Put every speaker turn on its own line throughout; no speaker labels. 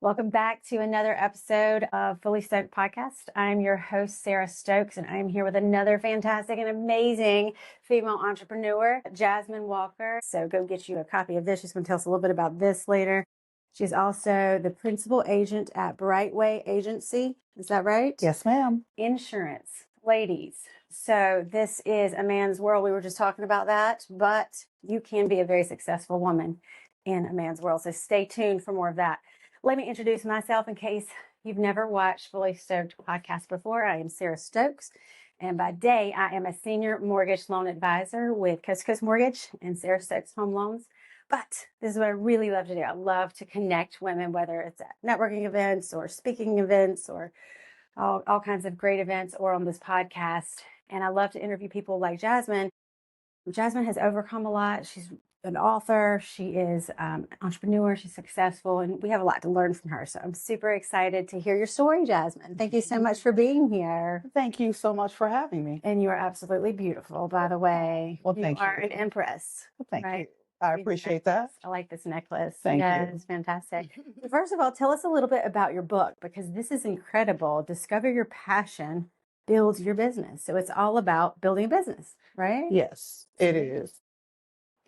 Welcome back to another episode of Fully Stoked Podcast. I'm your host, Sarah Stokes, and I'm here with another fantastic and amazing female entrepreneur, Jasmine Walker. So go get you a copy of this. She's going to tell us a little bit about this later. She's also the principal agent at Brightway Agency. Is that right?
Yes, ma'am.
Insurance. Ladies. So this is a man's world. We were just talking about that, but you can be a very successful woman in a man's world. So stay tuned for more of that. Let me introduce myself in case you've never watched Fully Stoked Podcast before. I am Sarah Stokes, and by day, I am a senior mortgage loan advisor with Coast to Coast Mortgage and Sarah Stokes Home Loans. But this is what I really love to do. I love to connect women, whether it's at networking events or speaking events or all kinds of great events or on this podcast. And I love to interview people like Jasmine. Jasmine has overcome a lot. She's an author. She is an entrepreneur. She's successful, and we have a lot to learn from her. So I'm super excited to hear your story, Jasmine. Thank you so much for being here.
Thank you so much for having me.
And you are absolutely beautiful, by the way.
Well, thank you.
You are an empress.
Well, thank
right?
you. I appreciate that.
I like this necklace.
Thank you.
It's fantastic. First of all, tell us a little bit about your book, because this is incredible. Discover Your Passion, Build Your Business. So it's all about building a business, right?
Yes, it is.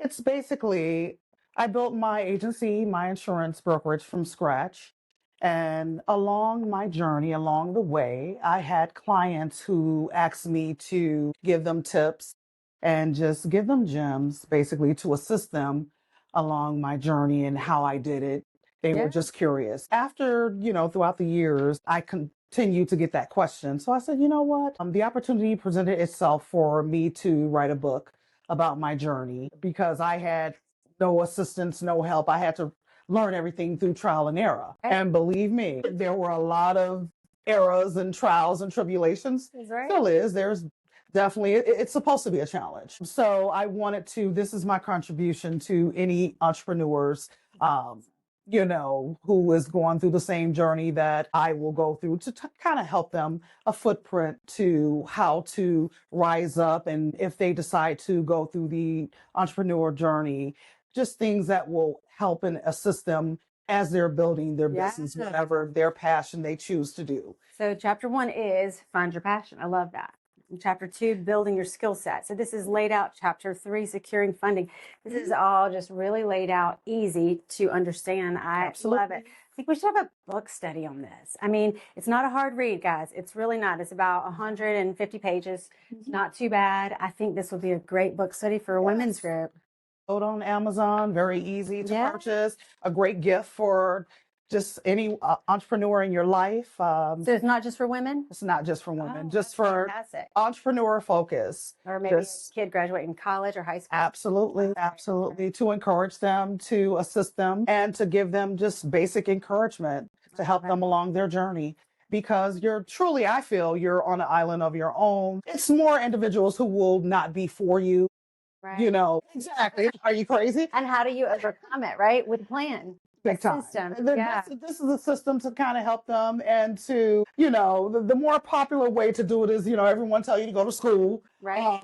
It's basically, I built my agency, my insurance brokerage from scratch. And along my journey, along the way, I had clients who asked me to give them tips and just give them gems, basically to assist them along my journey and how I did it. They were just curious. After, throughout the years, I continued to get that question. So I said, you know what? The opportunity presented itself for me to write a book about my journey because I had no assistance, no help. I had to learn everything through trial and error. And believe me, there were a lot of errors and trials and tribulations. Still is. There's definitely, it's supposed to be a challenge. So I wanted to, this is my contribution to any entrepreneurs, who is going through the same journey that I will go through to kind of help them a footprint to how to rise up. And if they decide to go through the entrepreneur journey, just things that will help and assist them as they're building their business, whatever their passion they choose to do.
So chapter 1 is find your passion. I love that. Chapter 2, building your skill set. So this is laid out. Chapter 3, securing funding. This is all just really laid out, easy to understand. I love it. I think we should have a book study on this. I mean, it's not a hard read, guys. It's really not. It's about 150 pages. It's not too bad. I think this would be a great book study for a women's group.
On Amazon, very easy to purchase. A great gift for just any entrepreneur in your life.
So it's not just for women?
It's not just for women, just for entrepreneur focus.
Or maybe a kid graduating college or high school.
Absolutely, absolutely. To encourage them, to assist them, and to give them just basic encouragement to help them along their journey. Because I feel you're on an island of your own. It's more individuals who will not be for you.
Right.
Exactly. Are you crazy?
And how do you overcome it, right? With a plan.
Big time.
System.
This is a system to kind of help them and to, the more popular way to do it is, everyone tell you to go to school.
Right.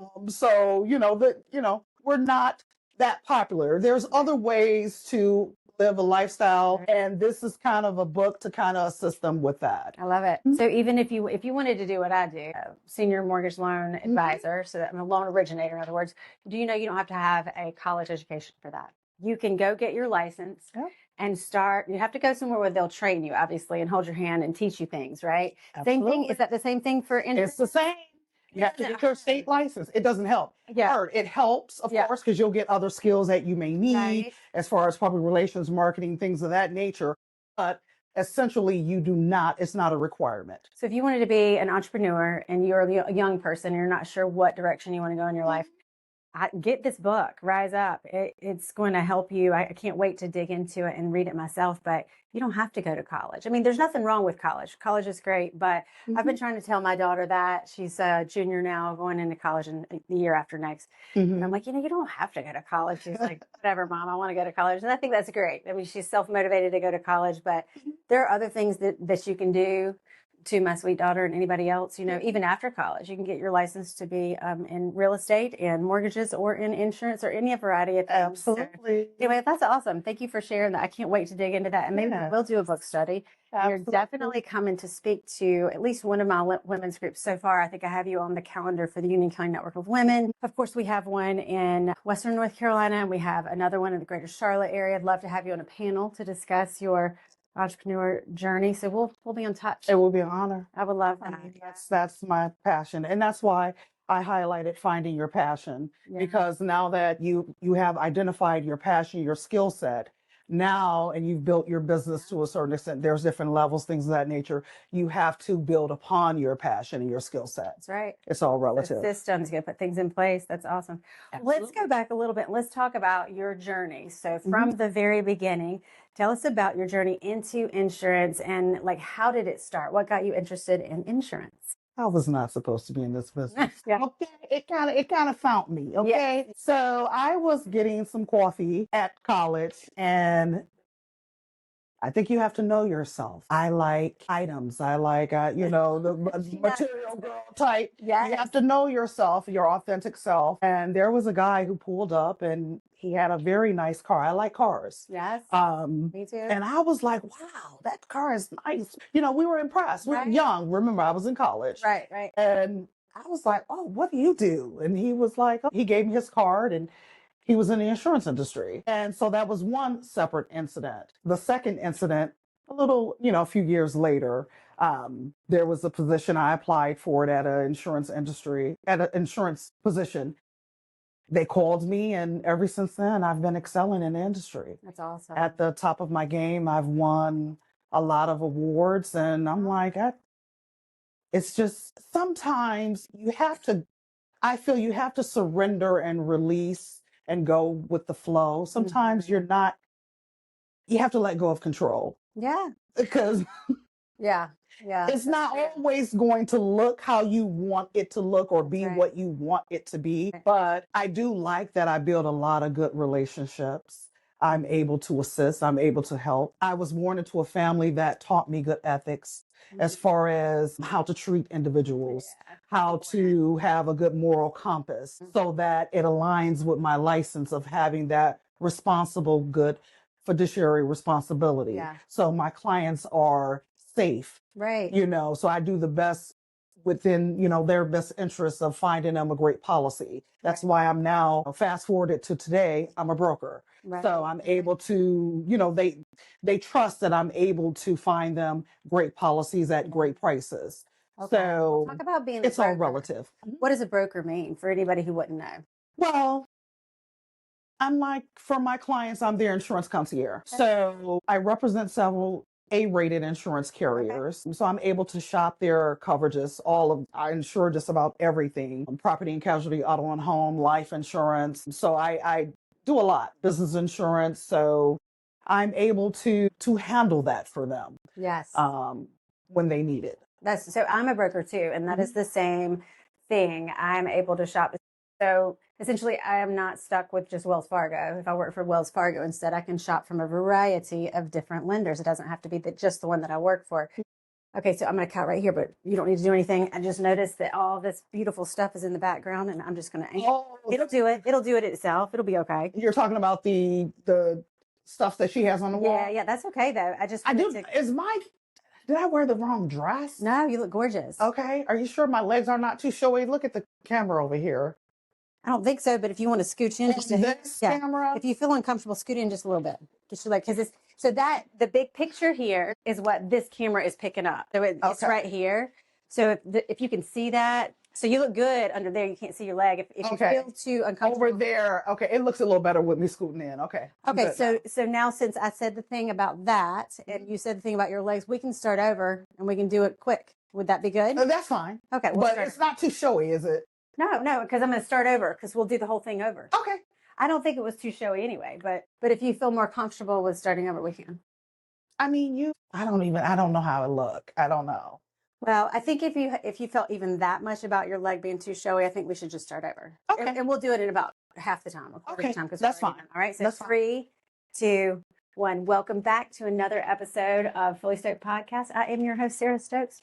We're not that popular. There's other ways to live a lifestyle, and this is kind of a book to kind of assist them with that.
I love it. So even if you wanted to do what I do, senior mortgage loan advisor, so I'm a loan originator, in other words, you don't have to have a college education for that. You can go get your license and start. You have to go somewhere where they'll train you, obviously, and hold your hand and teach you things, right?
Absolutely.
Same thing. Is that the same thing for insurance?
It's the same. You have to get your state license. It doesn't help. It helps, of course, because you'll get other skills that you may need as far as public relations, marketing, things of that nature. But essentially, it's not a requirement.
So if you wanted to be an entrepreneur and you're a young person, you're not sure what direction you want to go in your life, get this book, Rise Up. It's going to help you. I can't wait to dig into it and read it myself, but you don't have to go to college. I mean, there's nothing wrong with college. College is great, but I've been trying to tell my daughter that. She's a junior now, going into college in the year after next. And I'm like, you don't have to go to college. She's like, whatever, Mom, I want to go to college. And I think that's great. I mean, she's self-motivated to go to college, but there are other things that you can do to my sweet daughter and anybody else, even after college, you can get your license to be in real estate and mortgages or in insurance or any variety of things.
Absolutely.
So, anyway, that's awesome. Thank you for sharing that. I can't wait to dig into that. And maybe we'll do a book study. You're definitely coming to speak to at least one of my women's groups so far. I think I have you on the calendar for the Union County Network of Women. Of course, we have one in Western North Carolina, and we have another one in the greater Charlotte area. I'd love to have you on a panel to discuss your entrepreneur journey. So we'll be in touch.
It will be an honor.
I would love that.
I mean, that's my passion. And that's why I highlighted finding your passion, because now that you have identified your passion, your skill set, now, and you've built your business to a certain extent, there's different levels, things of that nature. You have to build upon your passion and your skill set.
That's right.
It's all relative.
The systems, you got to put things in place. That's awesome.
Absolutely.
Let's go back a little bit. Let's talk about your journey. So from the very beginning, tell us about your journey into insurance and like, how did it start? What got you interested in insurance?
I was not supposed to be in this business.
Yeah.
Okay, it kind of found me. Okay,
Yeah.
So I was getting some coffee at college, and I think you have to know yourself. I like items. I like, the material girl type.
Yes.
You have to know yourself, your authentic self. And there was a guy who pulled up, and he had a very nice car. I like cars.
Yes. Me too.
And I was like, wow, that car is nice. We were impressed. We were young. Remember, I was in college.
Right.
And I was like, oh, what do you do? And he was like, he gave me his card, and he was in the insurance industry. And so that was one separate incident. The second incident, a few years later, there was a position I applied for it at an insurance position. They called me, and ever since then, I've been excelling in the industry.
That's awesome.
At the top of my game, I've won a lot of awards, and I'm like, it's just sometimes I feel you have to surrender and release and go with the flow. Sometimes you have to let go of control.
Yeah.
Because it's not always going to look how you want it to look or be what you want it to be. But I do like that I build a lot of good relationships. I'm able to assist. I'm able to help. I was born into a family that taught me good ethics as far as how to treat individuals, how to have a good moral compass so that it aligns with my license of having that responsible, good fiduciary responsibility. So my clients are safe.
Right.
So I do the best within, their best interests of finding them a great policy. That's why I'm now, fast forwarded to today, I'm a broker. So I'm able to, they trust that I'm able to find them great policies at great prices.
Okay.
So
talk about being
it's all relative.
What does a broker mean for anybody who wouldn't know?
Well, for my clients, I'm their insurance concierge. So I represent several A-rated insurance carriers. So I'm able to shop their coverages. I insure just about everything: property and casualty, auto and home, life insurance. So I do a lot, business insurance. So I'm able to handle that for them.
Yes.
When they need it.
So I'm a broker too, and that is the same thing. I'm able to shop. So essentially, I am not stuck with just Wells Fargo. If I work for Wells Fargo, instead, I can shop from a variety of different lenders. It doesn't have to be just the one that I work for. Okay, so I'm going to cut right here, but you don't need to do anything. I just noticed that all this beautiful stuff is in the background, and I'm just going to. It'll do it. It'll do it itself. It'll be okay.
You're talking about the stuff that she has on the wall.
Yeah, that's okay though.
Did I wear the wrong dress?
No, you look gorgeous.
Okay. Are you sure my legs are not too showy? Look at the camera over here.
I don't think so, but if you want to scooch in just
camera,
if you feel uncomfortable, scoot in just a little bit. Just like, because the big picture here is what this camera is picking up. So it's right here. So if you can see that, so you look good under there. You can't see your leg. If you feel too uncomfortable
over there, okay, it looks a little better with me scooting in. Okay.
Okay. So now since I said the thing about that, and you said the thing about your legs, we can start over and we can do it quick. Would that be good?
That's fine.
Okay.
But it's not too showy, is it?
No, because I'm going to start over because we'll do the whole thing over.
Okay.
I don't think it was too showy anyway, but if you feel more comfortable with starting over, we can.
I mean, I don't know how it look. I don't know.
Well, I think if you felt even that much about your leg being too showy, I think we should just start over.
Okay.
And we'll do it in about half the time.
Okay.
That's fine. All right. So 3, 2, 1. Welcome back to another episode of Fully Stoked Podcast. I am your host, Sarah Stokes.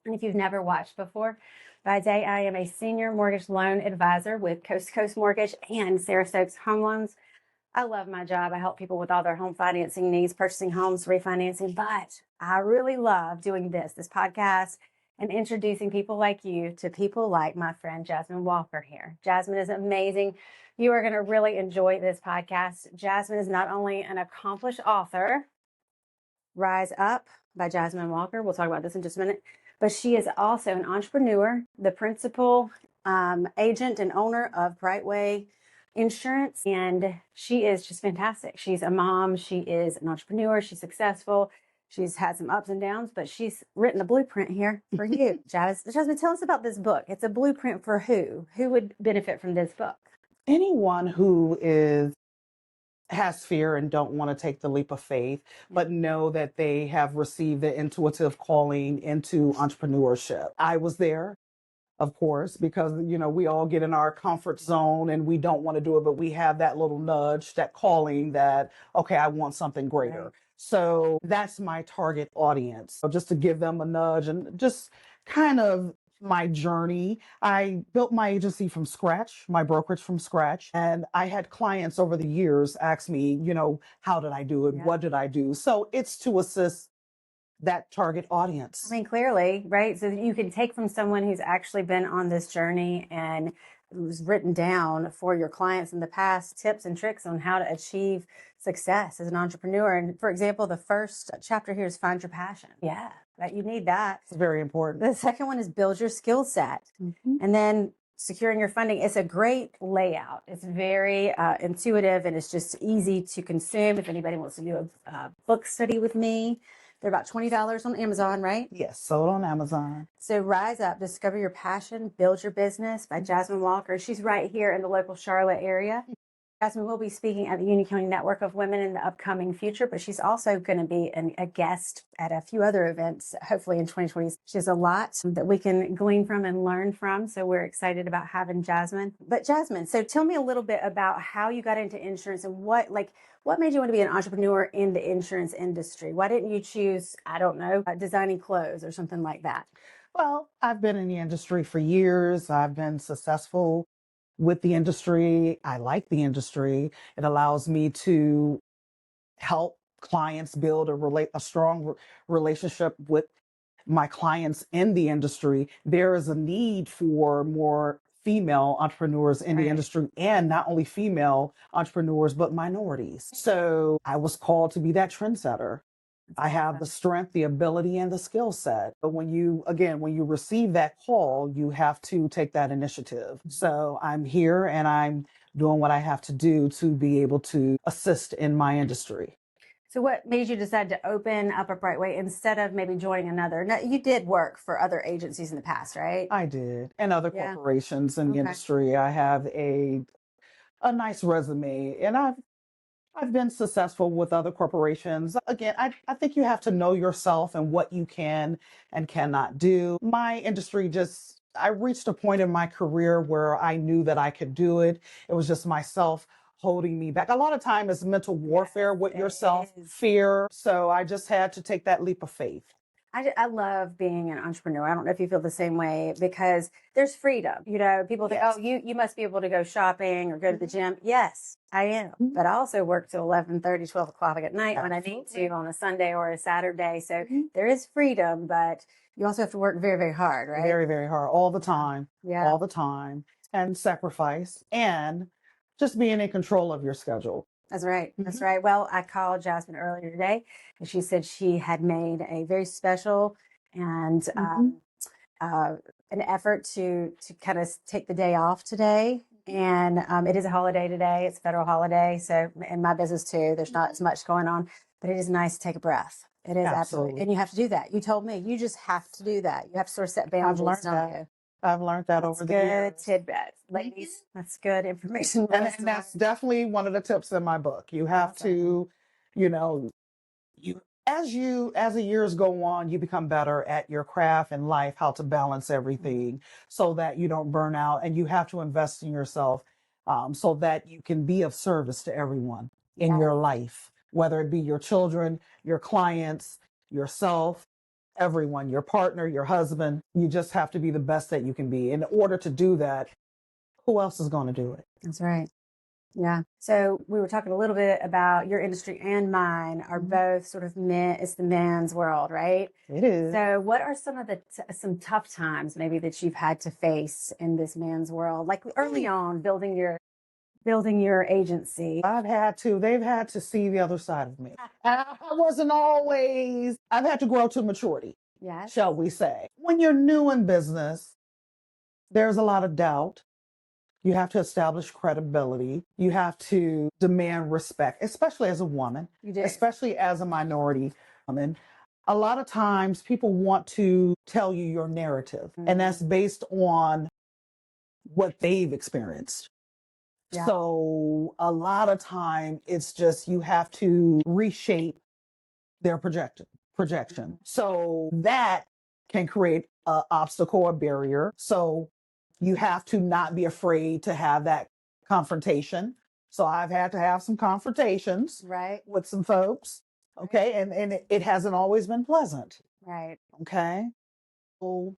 And if you've never watched before, by day I am a senior mortgage loan advisor with Coast to Coast Mortgage and Sarah Stokes Home Loans. I love my job. I help people with all their home financing needs, purchasing homes, refinancing, but I really love doing this podcast and introducing people like you to people like my friend Jasmine Walker here. Jasmine is amazing. You are going to really enjoy this podcast. Jasmine is not only an accomplished author, Rise Up by Jasmine Walker. We'll talk about this in just a minute. But she is also an entrepreneur, the principal agent and owner of Brightway Insurance. And she is just fantastic. She's a mom. She is an entrepreneur. She's successful. She's had some ups and downs, but she's written a blueprint here for you. Jasmine, tell us about this book. It's a blueprint for who? Who would benefit from this book?
Anyone who has fear and don't want to take the leap of faith, but know that they have received the intuitive calling into entrepreneurship. I was there, of course, because, we all get in our comfort zone and we don't want to do it, but we have that little nudge, that calling that, okay, I want something greater. Right. So that's my target audience. So just to give them a nudge and just kind of my journey. I built my agency from scratch, my brokerage from scratch. And I had clients over the years ask me, how did I do it? Yeah. What did I do? So it's to assist that target audience.
I mean, clearly, right? So you can take from someone who's actually been on this journey and it was written down for your clients in the past, tips and tricks on how to achieve success as an entrepreneur. And for example, the first chapter here is find your passion. Yeah, that you need that.
It's very important.
The second one is build your skill set. Mm-hmm. And then securing your funding. It's a great layout. It's very intuitive and it's just easy to consume. If anybody wants to do a book study with me, they're about $20 on Amazon, right?
Yes, sold on Amazon.
So Rise Up, Discover Your Passion, Build Your Business by Jasmine Walker. She's right here in the local Charlotte area. Jasmine will be speaking at the Union County Network of Women in the upcoming future, but she's also going to be a guest at a few other events, hopefully in 2020. She has a lot that we can glean from and learn from, so we're excited about having Jasmine. But Jasmine, so tell me a little bit about how you got into insurance and what made you want to be an entrepreneur in the insurance industry? Why didn't you choose, I don't know, designing clothes or something like that?
Well, I've been in the industry for years. I've been successful with the industry. I like the industry. It allows me to help clients build a strong relationship with my clients in the industry. There is a need for more female entrepreneurs in the industry, and not only female entrepreneurs, but minorities. So I was called to be that trendsetter. I have the strength, the ability, and the skill set. But when you receive that call, you have to take that initiative. So I'm here and I'm doing what I have to do to be able to assist in my industry.
So what made you decide to open up a Brightway instead of maybe joining another? Now, you did work for other agencies in the past, right?
I did. And other corporations in the industry. I have a nice resume, and I've been successful with other corporations. Again, I think you have to know yourself and what you can and cannot do. My industry I reached a point in my career where I knew that I could do it. It was just myself holding me back. A lot of time is mental warfare with yourself, fear. So I just had to take that leap of faith.
I love being an entrepreneur. I don't know if you feel the same way because there's freedom. People think, oh, you must be able to go shopping or go to the gym. Yes, I am. Mm-hmm. But I also work till 11:30, 12 o'clock at night when I need to on a Sunday or a Saturday. So there is freedom, but you also have to work very, very hard, right?
Very, very hard all the time. Yeah. All the time. And sacrifice and just being in control of your schedule.
That's right. That's right. Well, I called Jasmine earlier today and she said she had made a very special and an effort to kind of take the day off today. And it is a holiday today. It's a federal holiday. So in my business too, there's not as much going on, but it is nice to take a breath. It is absolutely. And you have to do that. You told me you just have to do that. You have to sort of set boundaries.
I've learned that over the years.
Good tidbits, ladies. That's good information.
And that's definitely one of the tips in my book. You have to, as the years go on, you become better at your craft and life, how to balance everything so that you don't burn out, and you have to invest in yourself so that you can be of service to everyone in your life, whether it be your children, your clients, yourself. everyone, your partner, your husband. You just have to be the best that you can be. In order to do that, who else is going to do it?
That's right. Yeah. So we were talking a little bit about your industry and mine are both sort of men. It's the men's world, right?
It is.
So what are some of the some tough times maybe that you've had to face in this man's world, like early on building your agency?
They've had to see the other side of me. And I wasn't always, I've had to grow to maturity,
Yes.
shall we say. When you're new in business, there's a lot of doubt. You have to establish credibility. You have to demand respect, especially as a woman,
You do.
especially as a minority woman. A lot of times people want to tell you your narrative, and that's based on what they've experienced.
Yeah.
So a lot of time it's just you have to reshape their projection. So that can create an obstacle or barrier. So you have to not be afraid to have that confrontation. So I've had to have some confrontations
Right.
with some folks. Okay. And it hasn't always been pleasant.
Right.
Okay. So,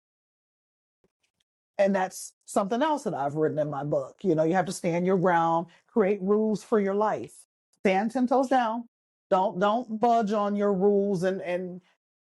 and that's something else that I've written in my book. You know, you have to stand your ground, create rules for your life. Stand 10 toes down. Don't budge on your rules and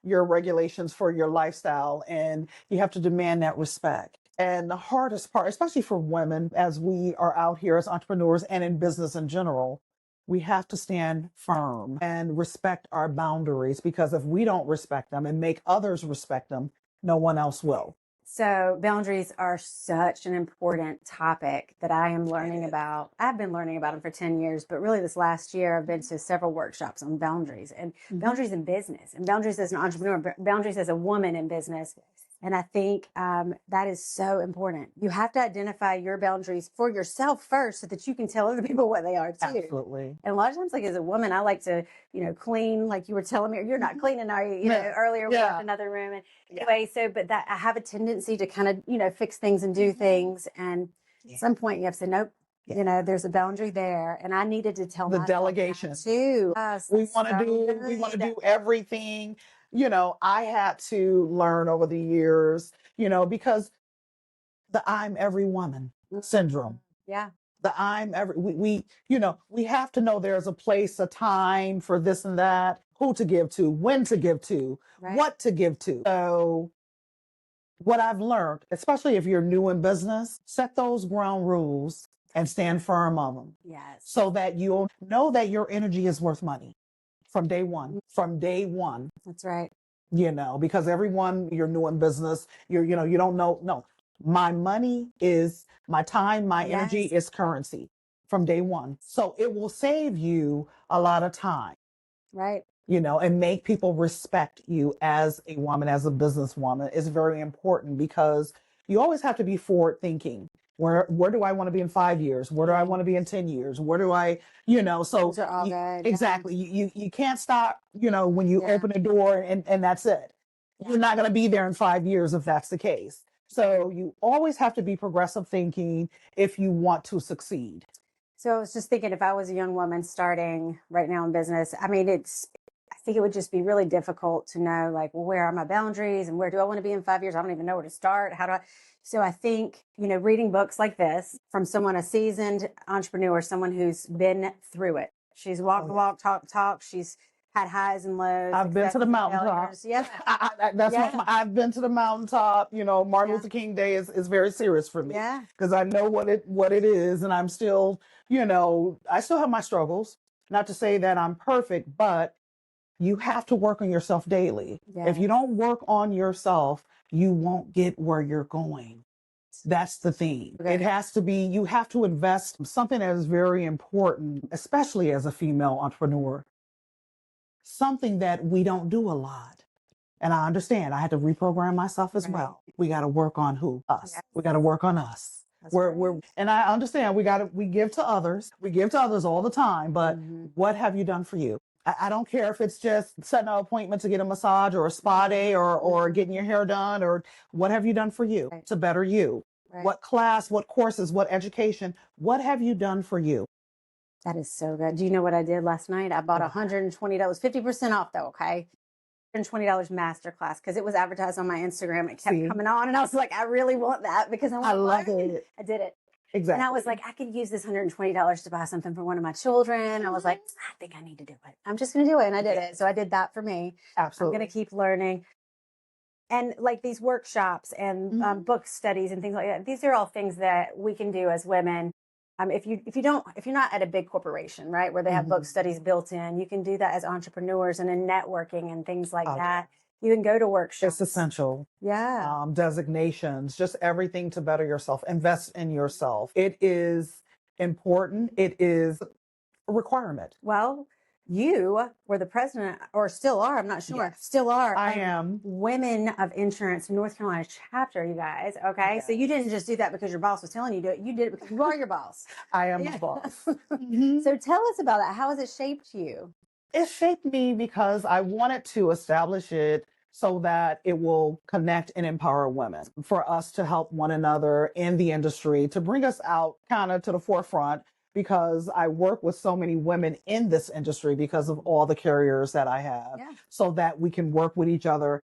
your regulations for your lifestyle. And you have to demand that respect. And the hardest part, especially for women, as we are out here as entrepreneurs and in business in general, we have to stand firm and respect our boundaries, because if we don't respect them and make others respect them, no one else will.
So boundaries are such an important topic that I am learning about. I've been learning about them for 10 years, but really this last year I've been to several workshops on boundaries and boundaries in business and boundaries as an entrepreneur, boundaries as a woman in business. And I think that is so important. You have to identify your boundaries for yourself first so that you can tell other people what they are too.
Absolutely.
And a lot of times, like as a woman, I like to, clean, like you were telling me, you're not cleaning, are you? You know, earlier we left another room. And anyway, so, but that I have a tendency to kind of, fix things and do things. And at some point you have to say, nope, there's a boundary there. And I needed to tell
The
myself
delegation
that too.
we want to do everything. I had to learn over the years, because the I'm every woman syndrome.
Yeah.
The I'm every, we have to know there's a place, a time for this and that, who to give to, when to give to, what to give to. So what I've learned, especially if you're new in business, set those ground rules and stand firm on them.
Yes.
So that you'll know that your energy is worth money from day one. From day one.
That's right.
Because everyone, you're new in business, you don't know. No, my money is my time, my energy is currency from day one. So it will save you a lot of time.
Right.
And make people respect you as a woman, as a businesswoman is very important, because you always have to be forward thinking. Where do I want to be in 5 years? Where do I want to be in 10 years? Where do I, so
those are all good.
Exactly. You can't stop, when you open a door and that's it. You're not going to be there in 5 years if that's the case. So you always have to be progressive thinking if you want to succeed.
So I was just thinking, if I was a young woman starting right now in business, I think it would just be really difficult to know, like, well, where are my boundaries and where do I want to be in 5 years? I don't even know where to start. So I think, reading books like this from someone, a seasoned entrepreneur, someone who's been through it. She's walked the walk, talk the talk. She's had highs and lows.
I've been to the mountaintop.
Yeah.
I've been to the mountaintop. Martin Luther King Day is very serious for me.
Yeah.
Because I know what it is, and I'm still, I still have my struggles. Not to say that I'm perfect, but you have to work on yourself daily.
Yes.
If you don't work on yourself, you won't get where you're going. That's the thing. Okay. It has to be, you have to invest something that is very important, especially as a female entrepreneur. Something that we don't do a lot. And I understand I had to reprogram myself as well. We got to work on us. Yes. We got to work on us. And I understand we give to others. We give to others all the time, but what have you done for you? I don't care if it's just setting an appointment to get a massage or a spa day or getting your hair done, or what have you done for you to better you? What class, what courses, what education, what have you done for you?
That is so good. Do you know what I did last night? I bought $120, 50% off though. Okay. $120 masterclass because it was advertised on my Instagram. It kept
See?
coming on, and I was like, I really want that because I
I
want to
love
learn.
it.
I did it.
Exactly.
And I was like, I could use this $120 to buy something for one of my children. I was like, I think I need to do it. I'm just going to do it. And I did it. So I did that for me.
Absolutely.
I'm going to keep learning. And like these workshops and book studies and things like that, these are all things that we can do as women. If you're not at a big corporation, right, where they have book studies built in, you can do that as entrepreneurs and in networking and things like that. You can go to workshops.
It's essential.
Yeah.
Designations, just everything to better yourself. Invest in yourself. It is important. It is a requirement.
Well, you were the president, or still are, I'm not sure.
Yes.
Still are.
I am.
Women of Insurance North Carolina chapter, you guys. Okay.
Yes.
So you didn't just do that because your boss was telling you to do it. You did it because you are your boss.
I am the boss. Mhm.
So tell us about that. How has it shaped you?
It shaped me because I wanted to establish it so that it will connect and empower women, for us to help one another in the industry, to bring us out kind of to the forefront, because I work with so many women in this industry because of all the carriers that I have,
Yeah.
so that we can work with each other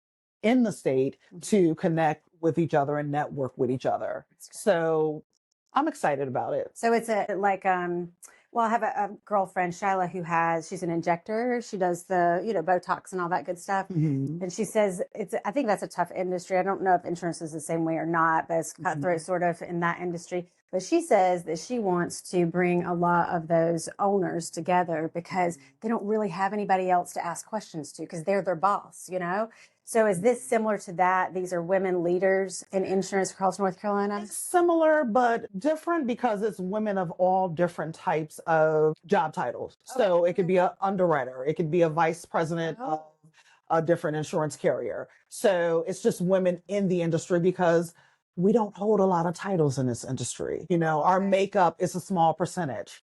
in the state to connect with each other and network with each other. So I'm excited about it.
So it's well, I have a girlfriend, Shyla, she's an injector. She does the, Botox and all that good stuff.
Mhm.
And she says I think that's a tough industry. I don't know if insurance is the same way or not, but it's cutthroat sort of in that industry. But she says that she wants to bring a lot of those owners together because they don't really have anybody else to ask questions to because they're their boss, So is this similar to that? These are women leaders in insurance across North Carolina?
It's similar, but different because it's women of all different types of job titles. So it could be an underwriter, it could be a vice president of a different insurance carrier. So it's just women in the industry because we don't hold a lot of titles in this industry. Our makeup is a small percentage,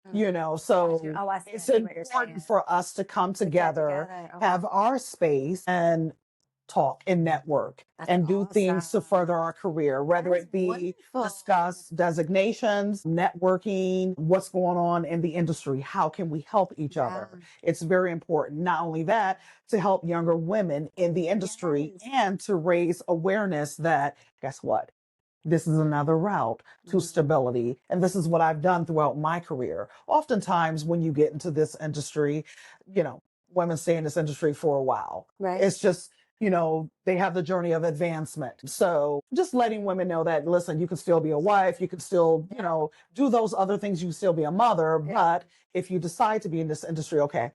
so it's important for us to come together, have our space, and talk and network and do things to further our career, whether it be discuss designations, networking, what's going on in the industry, how can we help each other. It's very important. Not only that, to help younger women in the industry and to raise awareness that, guess what? This is another route to stability. And this is what I've done throughout my career. Oftentimes when you get into this industry, women stay in this industry for a while.
Right.
It's just, they have the journey of advancement. So just letting women know that, listen, you can still be a wife, you can still, do those other things, you can still be a mother. But if you decide to be in this industry, okay,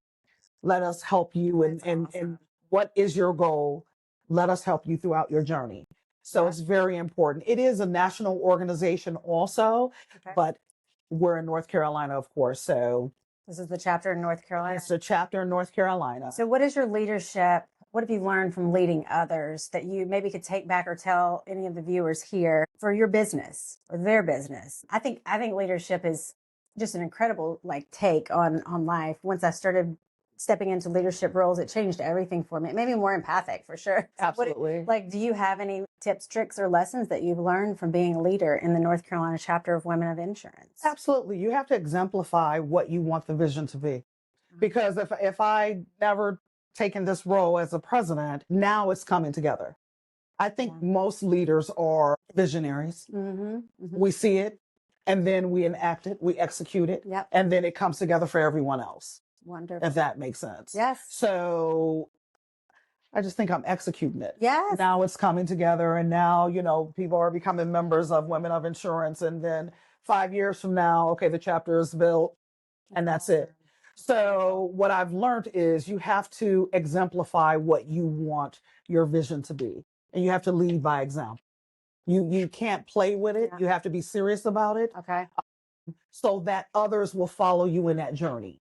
let us help you. And what is your goal? Let us help you throughout your journey. So it's very important. It is a national organization also, but we're in North Carolina, of course. So
this is the chapter in North Carolina.
It's a chapter in North Carolina.
So what is your leadership? What have you learned from leading others that you maybe could take back or tell any of the viewers here for your business or their business? I think leadership is just an incredible take on life. Once I started stepping into leadership roles, it changed everything for me. It made me more empathic, for sure.
Absolutely.
Do you have any tips, tricks, or lessons that you've learned from being a leader in the North Carolina chapter of Women of Insurance?
Absolutely. You have to exemplify what you want the vision to be. Because if I never taken this role as a president, now it's coming together. I think most leaders are visionaries. We see it, and then we enact it, we execute it, and then it comes together for everyone else.
Wonderful.
If that makes sense.
Yes.
So I just think I'm executing it.
Yes.
Now it's coming together, and now, people are becoming members of Women of Insurance, and then 5 years from now, okay, the chapter is built, and that's it. So what I've learned is you have to exemplify what you want your vision to be, and you have to lead by example. You can't play with it. You have to be serious about it.
Okay.
So that others will follow you in that journey.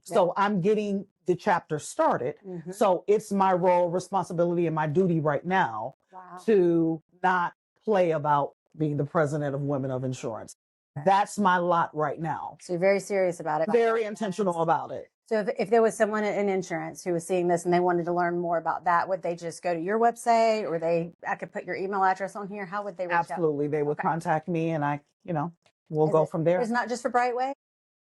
So I'm getting the chapter started. So it's my role, responsibility, and my duty right now to not play about being the president of Women of Insurance. That's my lot right now.
So you're very serious about it.
Very intentional about it.
So if there was someone in insurance who was seeing this and they wanted to learn more about that, would they just go to your website, or I could put your email address on here? How would they reach out?
Absolutely. They would contact me, and we'll go from there.
It's not just for Brightway?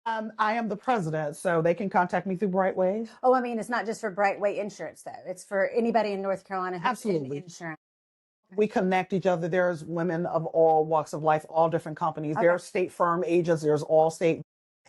I am the president, so they can contact me through Brightway.
Oh, I mean, it's not just for Brightway Insurance, though. It's for anybody in North Carolina who's in
Absolutely.
insurance.
We connect each other. There's women of all walks of life, all different companies.
Okay.
There are State Farm agents. There's Allstate.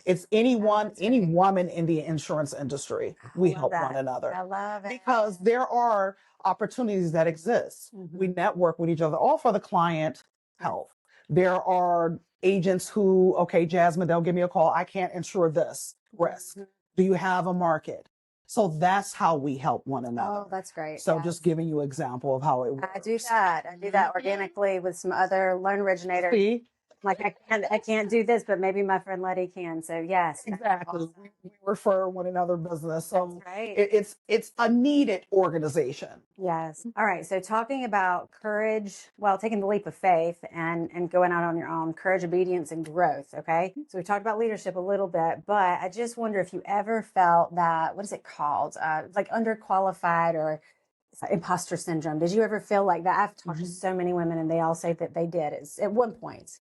It's anyone,
that's
any
great.
woman in the insurance industry. We
love
help
that.
one another
I love it.
because there are opportunities that exist. We network with each other, all for the client health. There are agents who, okay, Jasmine, they'll give me a call. I can't insure this risk. Do you have a market? So that's how we help one another.
Oh, that's great.
So
Yes.
just giving you an example of how it works.
I do that. I do that organically with some other loan originators.
See?
Like I can't do this, but maybe my friend Letty can. So yes, that's
Exactly.
awesome.
We refer one another business. So
That's right.
it's a needed organization.
Yes. All right. So talking about courage, well, taking the leap of faith and going out on your own, courage, obedience, and growth. Okay. So we talked about leadership a little bit, but I just wonder if you ever felt that, what is it called? Like underqualified or imposter syndrome. Did you ever feel like that? I've talked to so many women and they all say that they did at one point.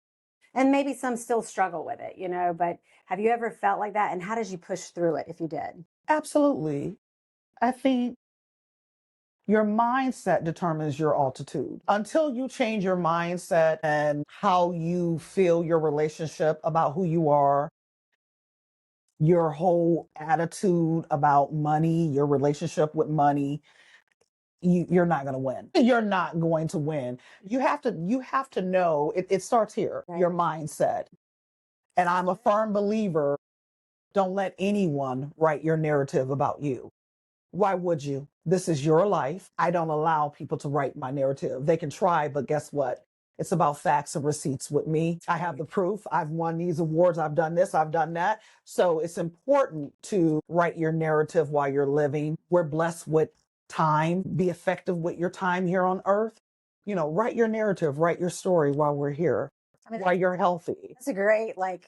And maybe some still struggle with it, but have you ever felt like that? And how did you push through it if you did?
Absolutely. I think your mindset determines your altitude. Until you change your mindset and how you feel your relationship about who you are, your whole attitude about money, your relationship with money, you're not going to win. You're not going to win. You have to know it starts here,
Right.
your mindset. And I'm a firm believer, don't let anyone write your narrative about you. Why would you? This is your life. I don't allow people to write my narrative. They can try, but guess what? It's about facts and receipts with me. I have the proof. I've won these awards. I've done this. I've done that. So it's important to write your narrative while you're living. We're blessed with time. Be effective with your time here on earth. Write your narrative, write your story while we're here, while you're healthy.
That's a great life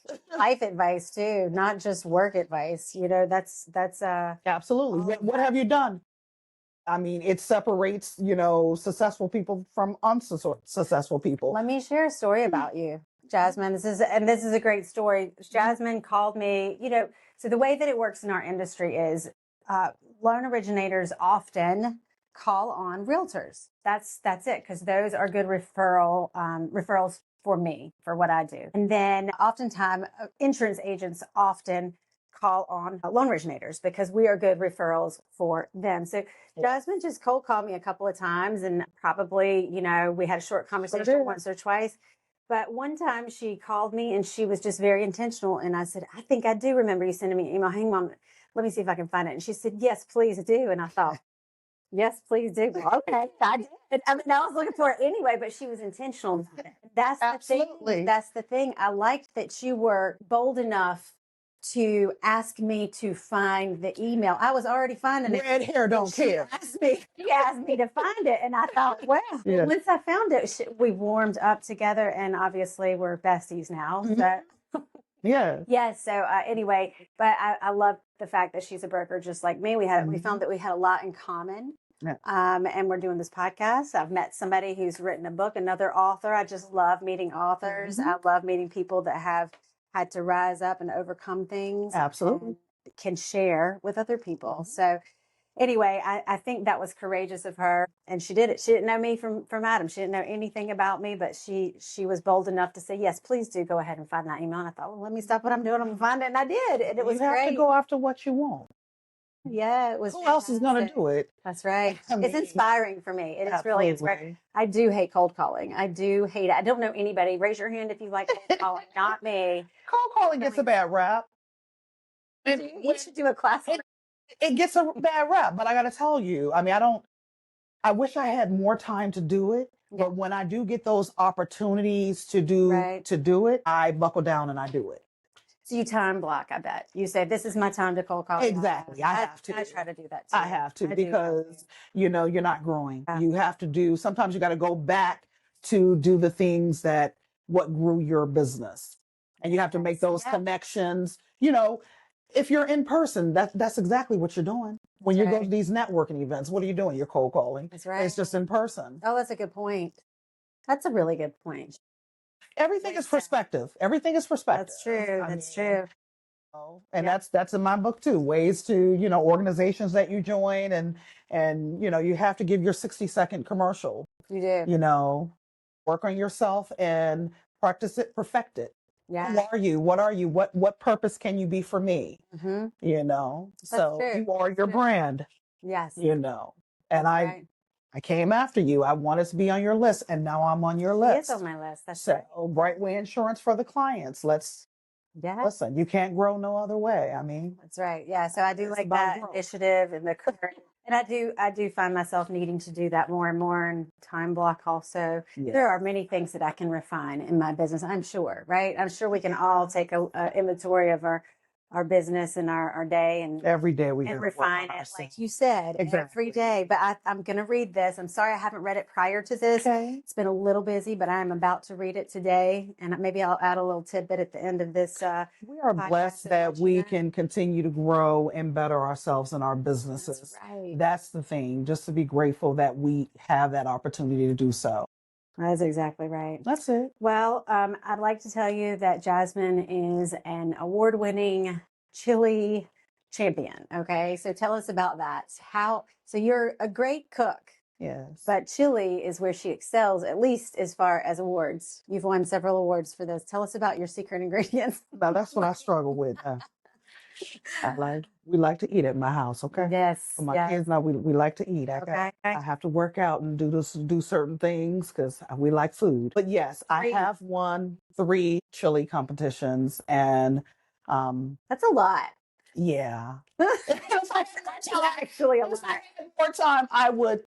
advice too, not just work advice. That's
Absolutely. What have you done? I mean, it separates, successful people from unsuccessful people.
Let me share a story about you, Jasmine. This is a great story. Jasmine called me, so the way that it works in our industry is loan originators often call on realtors. That's it, because those are good referrals for me, for what I do. And then oftentimes insurance agents often call on loan originators because we are good referrals for them. So Jasmine just cold called me a couple of times, and probably, we had a short conversation once or twice. But one time she called me and she was just very intentional. And I said, I think I do remember you sending me an email. Hang on, let me see if I can find it. And she said, yes, please do. And I thought, yes, please do. Well, okay, I did. I mean, I was looking for it anyway, but she was intentional about it. That's
Absolutely.
the thing. That's the thing. I liked that you were bold enough to ask me to find the email. I was already finding it.
Red hair don't care.
She asked me to find it, and I thought, wow.
Yeah.
Once I found it, we warmed up together, and obviously we're besties now. So
Yeah.
yes. So anyway, but I love the fact that she's a broker just like me. We found that we had a lot in common.
Yeah.
And we're doing this podcast. I've met somebody who's written a book, another author. I just love meeting authors. I love meeting people that have had to rise up and overcome things.
Absolutely.
And can share with other people. So anyway, I think that was courageous of her, and she did it. She didn't know me from Adam. She didn't know anything about me, but she was bold enough to say, yes, please do go ahead and find that email. And I thought, well, let me stop what I'm doing. I'm going to find it. And I did. And it was
you have
great.
to go after what you want.
Yeah, it was.
Who else is going to do it?
That's right.
I mean,
it's inspiring for me. It is really inspiring.
absolutely.
I do hate cold calling. I do hate it. I don't know anybody. Raise your hand if you like cold calling. Not me.
Cold calling gets a bad rap.
You should do a class.
It gets a bad rap, but I got to tell you, I mean, I wish I had more time to do it.
Yeah.
But when I do get those opportunities to do it, I buckle down and I do it.
So you time block, I bet. You say, this is my time to cold call.
Exactly. I have to.
I try to do that too.
I have to because, you're not growing. You have to sometimes you got to go back to do the things what grew your business. And you have to make those connections. If you're in person, that's exactly what you're doing. When you go to these networking events, what are you doing? You're cold calling.
That's right.
It's just in person.
Oh, that's a good point. That's a really good point.
Everything is perspective. Everything is perspective.
That's true. That's true.
And
Yeah.
that's in my book too. Ways to, organizations that you join, and you have to give your 60-second commercial.
You do.
Work on yourself and practice it, perfect it.
Yeah.
Who are you? What are you? What purpose can you be for me?
Mm-hmm.
So
true.
you are
That's
your
true.
brand,
Yes.
and
That's
I
right.
I came after you. I wanted to be on your list, and now I'm on your
She is
list.
on my list. That's
So
right.
Brightway Insurance for the clients. Let's
Yeah.
listen. You can't grow no other way. I mean,
That's right. Yeah. So I do
it's
like
about
that
growth.
initiative and the current. And I do find myself needing to do that more and more, and time block also.
Yeah.
There are many things that I can refine in my business, I'm sure, right? I'm sure we can all take a inventory of our business and our day and
Every day we
and
have to work
refine
on
it,
ourselves.
like you said, every
Exactly.
day. But I'm going to read this. I'm sorry I haven't read it prior to this.
Okay.
It's been a little busy, but I'm about to read it today. And maybe I'll add a little tidbit at the end of this.
We are
podcast
blessed
and
that
let you
we
know.
can continue to grow and better ourselves in our
That's
businesses.
right.
That's the thing, just to be grateful that we have that opportunity to do so.
That's exactly right.
That's it.
Well, I'd like to tell you that Jasmine is an award-winning chili champion. Okay, so tell us about that. So you're a great cook,
Yes.
but chili is where she excels, at least as far as awards. You've won several awards for this. Tell us about your secret ingredients.
Now that's what I struggle with. We like to eat at my house, okay?
Yes.
For my
Yes.
kids, now we like to eat.
Okay.
I have to work out and do certain things because we like food. But yes, I
3.
have won 3 chili competitions, and
That's a lot.
yeah.
Actually, a
If I
lot.
had more time, I would,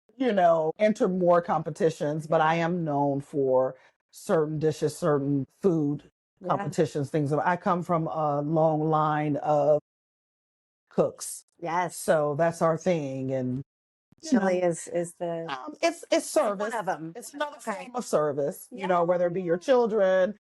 enter more competitions, but I am known for certain dishes, certain food
Yeah.
competitions, things. I come from a long line of cooks.
Yes.
So that's our thing. And
Chili is the
it's service.
one of them.
It's another
Okay.
form of service,
Yeah.
whether it be your children,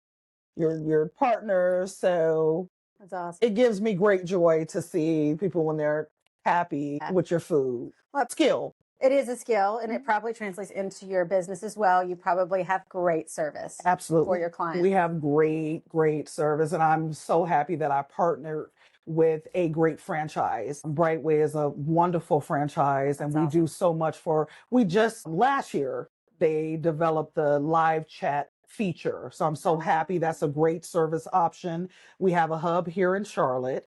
your partners. So
That's awesome.
it gives me great joy to see people when they're happy with your food.
Well,
Skill.
it is a skill, and it probably translates into your business as well. You probably have great service
Absolutely.
for your clients.
We have great service, and I'm so happy that I partnered with a great franchise. Brightway is a wonderful franchise, and we do so much we just last year they developed the live chat feature. So I'm so happy. That's a great service option. We have a hub here in Charlotte.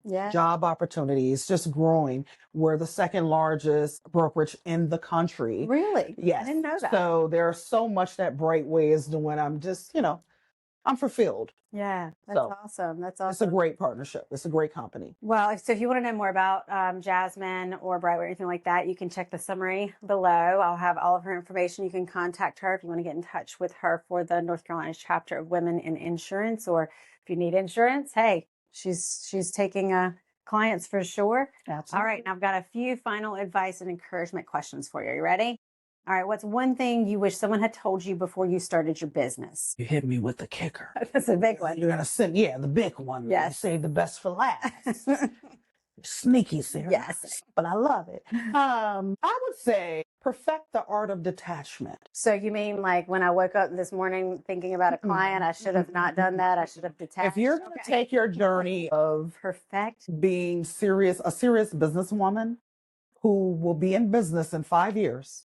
Yeah.
Job opportunities just growing. We're the second largest brokerage in the country.
Really?
Yes.
I didn't know that.
So there's so much that Brightway is doing. I'm just, I'm fulfilled.
Yeah, that's awesome. That's awesome.
It's a great partnership. It's a great company.
Well, so if you want to know more about Jasmine or Brightway or anything like that, you can check the summary below. I'll have all of her information. You can contact her if you want to get in touch with her for the North Carolina chapter of Women in Insurance, or if you need insurance, hey, she's taking clients for sure.
Absolutely.
All right, and I've got a few final advice and encouragement questions for you. Are you ready? All right, what's one thing you wish someone had told you before you started your business?
You hit me with the kicker.
That's a big one.
You're going to send, the big one.
Yes.
You save the best for last. Sneaky, Sarah.
Yes.
But I love it. I would say perfect the art of detachment.
So you mean like when I woke up this morning thinking about a client, I should have not done that. I should have detached.
If you're going to take your journey of
perfect
being a serious businesswoman who will be in business in 5 years,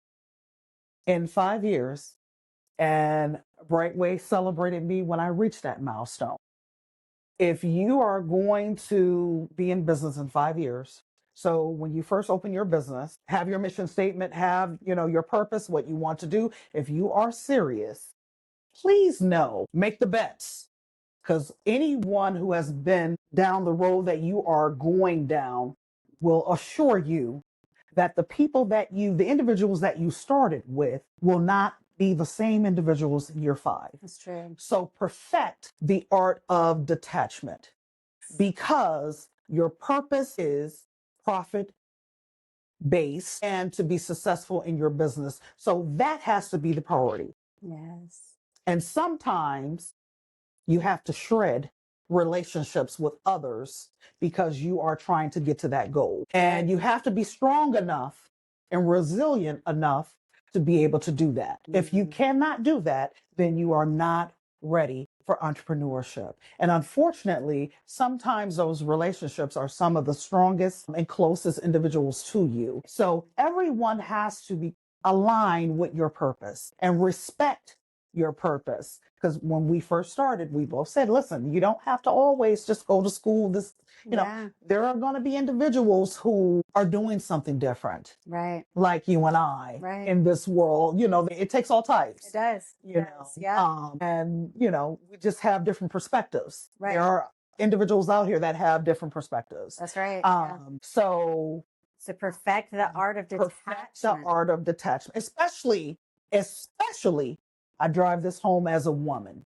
and Brightway celebrated me when I reached that milestone. If you are going to be in business in 5 years, so when you first open your business, have your mission statement, have, your purpose, what you want to do. If you are serious, please make the bets, because anyone who has been down the road that you are going down will assure you that the individuals that you started with will not be the same individuals in year 5.
That's true.
So perfect the art of detachment, because your purpose is profit based and to be successful in your business. So that has to be the priority.
Yes.
And sometimes you have to shred relationships with others because you are trying to get to that goal. And you have to be strong enough and resilient enough to be able to do that. If you cannot do that, then you are not ready for entrepreneurship. And unfortunately, sometimes those relationships are some of the strongest and closest individuals to you. So everyone has to be aligned with your purpose and respect your purpose. Because when we first started, we both said, listen, you don't have to always just go to school. There are going to be individuals who are doing something different.
Right.
Like you and I
Right.
in this world, it takes all types.
It does. Yeah.
And, we just have different perspectives.
Right.
There are individuals out here that have different perspectives.
That's right.
So
perfect the art of detachment.
Perfect the art of detachment, especially, I drive this home as a woman.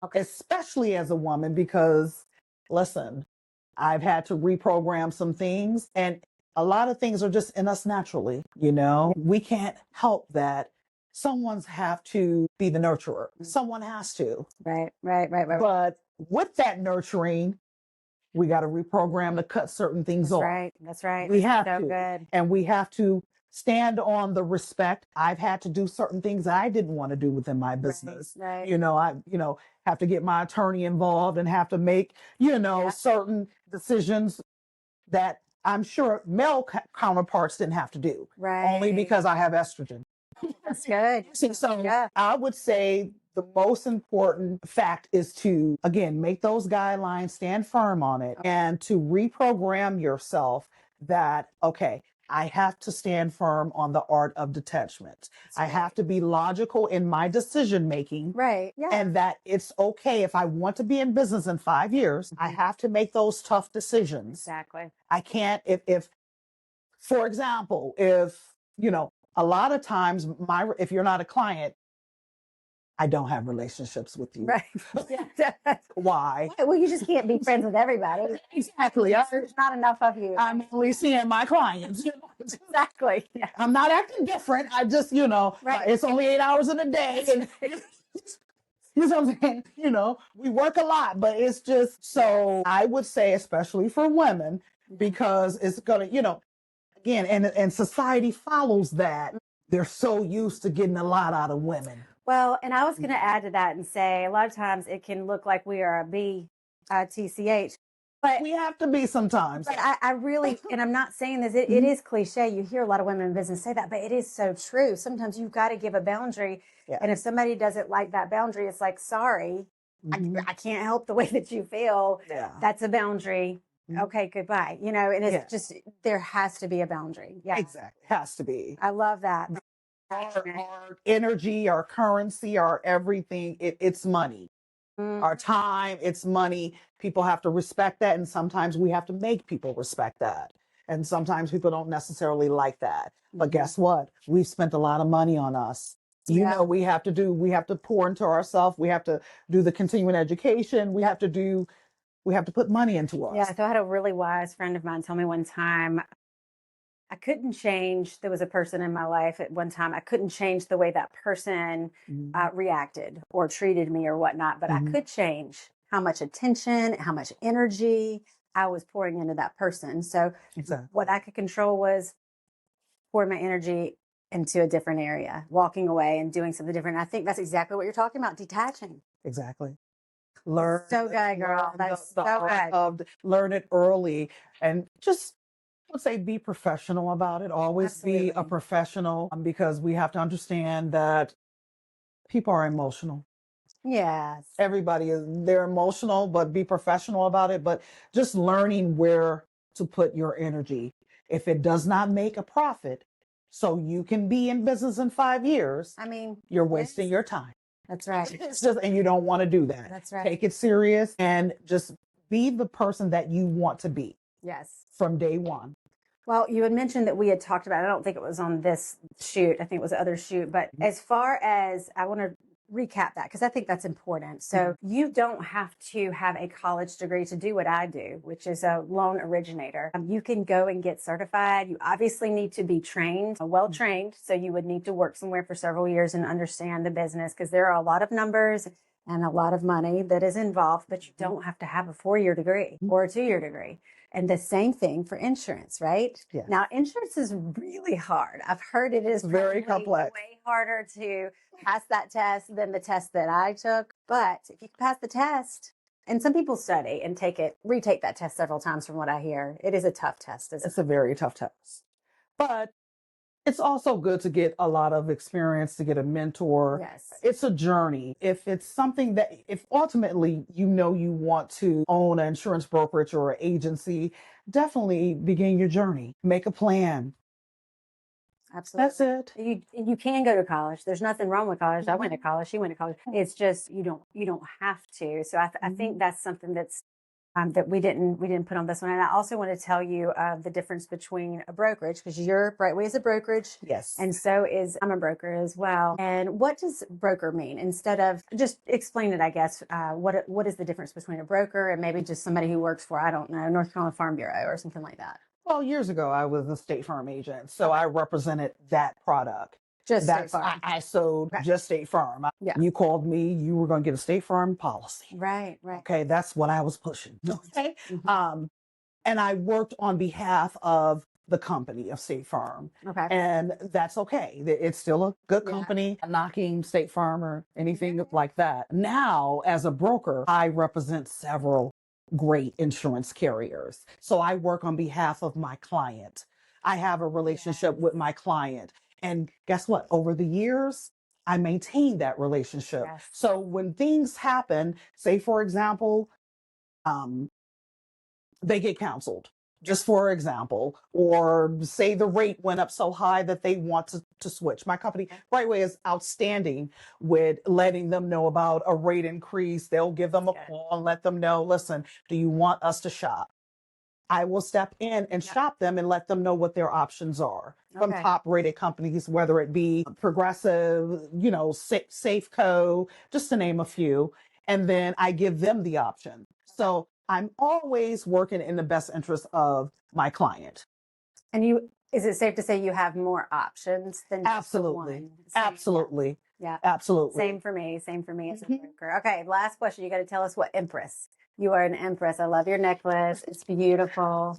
Okay. Especially as a woman, because listen, I've had to reprogram some things, and a lot of things are just in us naturally. We can't help that. Someone's have to be the nurturer. Someone has to.
Right.
But with that nurturing, we got to reprogram to cut certain things off.
That's right.
We have
so
to.
Good.
And we have to stand on the respect. I've had to do certain things I didn't want to do within my business.
Right.
I have to get my attorney involved and have to make, certain decisions that I'm sure male counterparts didn't have to do.
Right.
Only because I have estrogen.
That's good.
So I would say the most important fact is to, again, make those guidelines, stand firm on it, and to reprogram yourself that, okay, I have to stand firm on the art of detachment. I have to be logical in my decision making.
Right. Yeah.
And that it's okay if I want to be in business in 5 years, I have to make those tough decisions.
Exactly.
I can't, if for example, a lot of times if you're not a client, I don't have relationships with you.
Right. Yeah.
Why?
Well, you just can't be friends with everybody.
Exactly.
There's not enough of you.
I'm only seeing my clients.
Exactly. Yeah.
I'm not acting different. I just, it's only 8 hours in a day. And, you know what I'm saying? We work a lot, but it's just, so I would say, especially for women, because it's going to, again, and society follows that. They're so used to getting a lot out of women.
Well, and I was going to add to that and say a lot of times it can look like we are a BITCH, but
we have to be sometimes.
But I really, and I'm not saying this, it is cliche. You hear a lot of women in business say that, but it is so true. Sometimes you've got to give a boundary. Yeah. And if somebody doesn't like that boundary, it's like, sorry, I can't help the way that you feel. Yeah. That's a boundary. Okay, goodbye. And it's just, there has to be a boundary. Yeah,
exactly. Has to be.
I love that.
Our energy, our currency, our everything, it's money. Our time, it's money. People have to respect that. And sometimes we have to make people respect that. And sometimes people don't necessarily like that. But guess what? We've spent a lot of money on us. We have to pour into ourselves. We have to do the continuing education. We have to put money into us.
Yeah. So I had a really wise friend of mine tell me one time, I couldn't change. There was a person in my life at one time. I couldn't change the way that person reacted or treated me or whatnot, but I could change how much attention, how much energy I was pouring into that person. So what I could control was pouring my energy into a different area, walking away and doing something different. And I think that's exactly what you're talking about, detaching.
Exactly.
Learn. So good, girl. That's so good.
Learn it early and just, let's say, be professional about it. Always be a professional, because we have to understand that people are emotional.
Yes.
They're emotional, but be professional about it. But just learning where to put your energy. If it does not make a profit, so you can be in business in 5 years, you're wasting your time.
That's right.
And you don't want to do that.
That's right.
Take it serious and just be the person that you want to be.
Yes.
From day one.
Well, you had mentioned that we had talked about, I don't think it was on this shoot, I think it was the other shoot, but as far as, I want to recap that because I think that's important. So you don't have to have a college degree to do what I do, which is a loan originator. You can go and get certified. You obviously need to be trained, well trained. So you would need to work somewhere for several years and understand the business because there are a lot of numbers and a lot of money that is involved, but you don't have to have a 4-year degree or a 2-year degree. And the same thing for insurance, right?
Yeah.
Now, insurance is really hard. I've heard it is
very complex.
Way harder to pass that test than the test that I took. But if you pass the test, and some people study and retake that test several times from what I hear, it is a tough test.
It's a very tough test. But it's also good to get a lot of experience, to get a mentor.
Yes.
It's a journey. If it's something that, if ultimately you know you want to own an insurance brokerage or an agency, definitely begin your journey. Make a plan.
Absolutely.
That's it.
You can go to college. There's nothing wrong with college. I went to college. She went to college. It's just you don't have to. So I think that's something that's that we didn't put on this one. And I also want to tell you the difference between a brokerage, because your Brightway is a brokerage.
Yes.
And so I'm a broker as well. And what does broker mean? Instead of just explain it, I guess, what is the difference between a broker and maybe just somebody who works for, I don't know, North Carolina Farm Bureau or something like that?
Well, years ago, I was a State Farm agent, so I represented that product.
Just State
That's
Farm.
I sold just State Farm.
Yeah.
You called me, you were going to get a State Farm policy.
Right.
Okay, that's what I was pushing. Okay.
Mhm.
And I worked on behalf of the company of State Farm.
Okay.
And that's okay. It's still a good company. I'm not knocking State Farm or anything like that. Now, as a broker, I represent several great insurance carriers. So I work on behalf of my client. I have a relationship with my client. And guess what? Over the years, I maintain that relationship.
Yes.
So when things happen, say, for example, they get counseled, just for example, or say the rate went up so high that they want to switch. My company, Brightway, is outstanding with letting them know about a rate increase. They'll give them a call and let them know, listen, do you want us to shop? I will step in and shop them and let them know what their options are from top rated companies, whether it be Progressive, Safeco, just to name a few. And then I give them the option. So I'm always working in the best interest of my client.
And is it safe to say you have more options than just the one?
Absolutely.
Yeah.
Absolutely.
Same for me as a broker. Okay. Last question. You got to tell us what Empress. You are an Empress. I love your necklace. It's beautiful.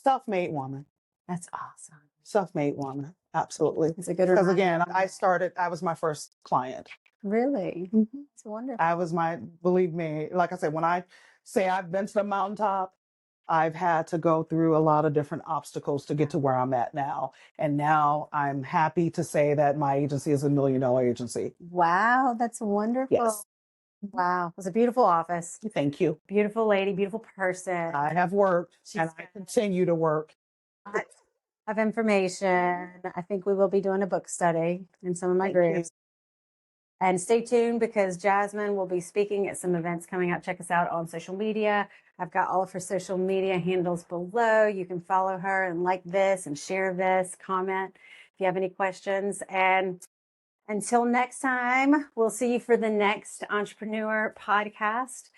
Self-made woman.
That's awesome.
Self-made woman. Absolutely.
It's a good
Because again, I was my first client.
Really? It's wonderful.
Believe me, like I said, when I say I've been to the mountaintop, I've had to go through a lot of different obstacles to get to where I'm at now. And now I'm happy to say that my agency is $1 million agency.
Wow. That's wonderful.
Yes.
Wow. It was a beautiful office.
Thank you.
Beautiful lady, beautiful person.
I have worked and I continue to work.
Of information. I think we will be doing a book study in some of my groups. And stay tuned because Jasmine will be speaking at some events coming up. Check us out on social media. I've got all of her social media handles below. You can follow her and like this and share this, comment if you have any questions. And until next time, we'll see you for the next Entrepreneur podcast.